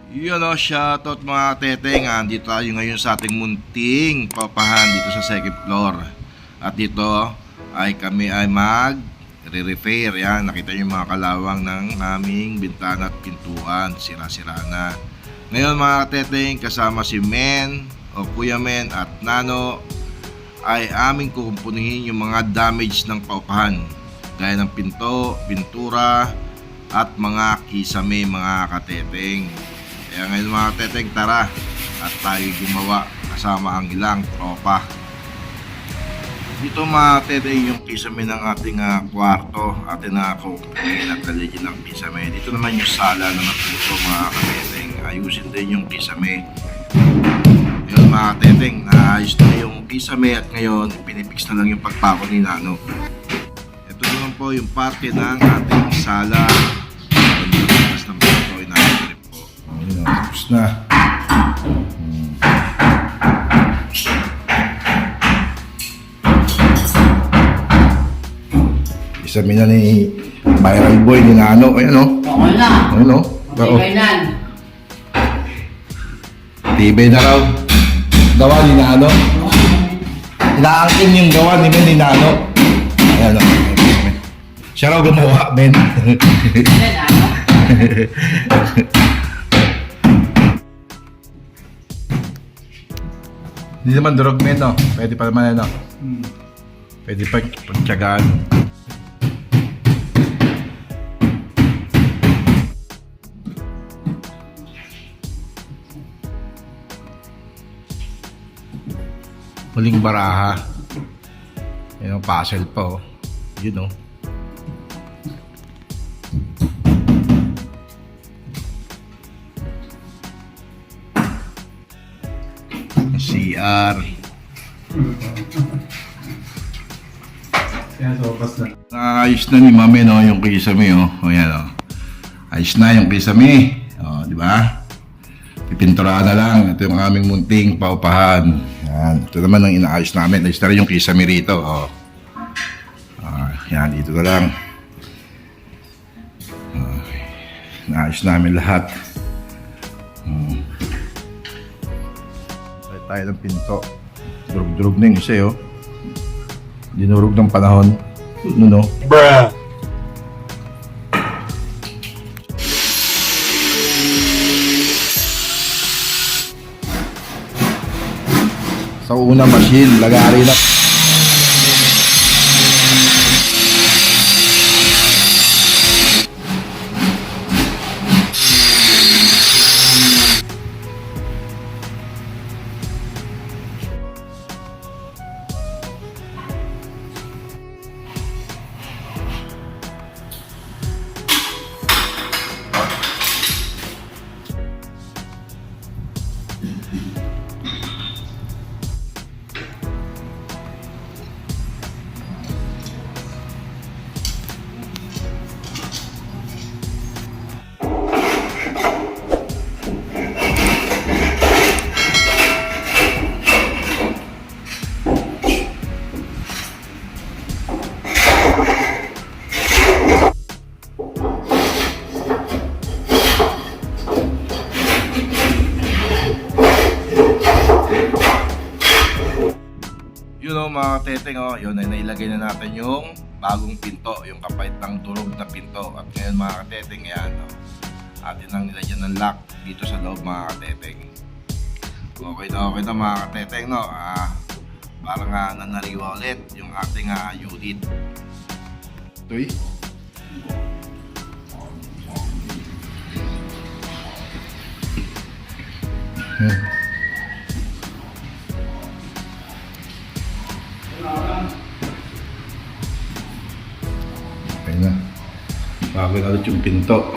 Yun o, shoutout mga teteng. Dito tayo ngayon sa ating munting paupahan dito sa second floor. At dito ay kami ay mag-repair. Yan, nakita nyo yung mga kalawang ng aming bintana at pintuan. Sira-sira na. Ngayon mga teteng, kasama si Men o Kuya Men at Nano ay aming kukumpunihin yung mga damage ng paupahan. Gaya ng pinto, pintura at mga kisame mga kateteng. Kaya ngayon mga teteng, tara at tayo gumawa kasama ang ilang tropa. Dito mga teteng yung kisame ng ating kwarto, atin na kukunin at taligin ng kisame. Dito naman yung sala na natuto mga kateteng, ayusin din yung kisame. Ngayon mga teteng, naayos na yung kisame at ngayon pinipix na lang yung pagpako ni Nano. Ito naman po yung parte ng ating sala. Tapos ng pinto, inaayos po. Tapos na. Kisame na ni viral boy ni Nano. Ayan o. Okay na. Ayan o. Matibay na. Tibay na raw. Gawa ni Nano. Inaangkin yung gawa ni Ben ni Nano. Ayan o. Siya raw gumawa, Ben. Hindi naman durog, men, no? Pwede pa naman, ano? Pwede pa pagtyagaan. Huling baraha. Yan ang puzzle pa, oh. Yun, oh. CR. Ayos na ni Mami, no, yung kisame, oh. O yan, oh. Ayos na yung kisame. Oh, di ba? Pipinturahan na lang. Ito yung aming munting paupahan. Yan. Ito naman ang inaayos namin. Ayos na rin yung kisame rito, oh. Yan, dito na lang. Inaayos namin lahat. Tayo ng pinto. Durug-durug na yung isa, oh. Dinurog ng panahon. No? Bruh! Sa unang machine, lagari na. Yun, mga teteng, oh, yun ay nailagay na natin yung bagong pinto, yung kapait ng durog na pinto. At ngayon mga teteng, yan, oh, atin ang nilagyan ng lock dito sa loob mga teteng. Okay na mga teteng, no? Parang nanariwa ulit yung ating unit. Ito'y okay na. Bago na ulit yung pinto.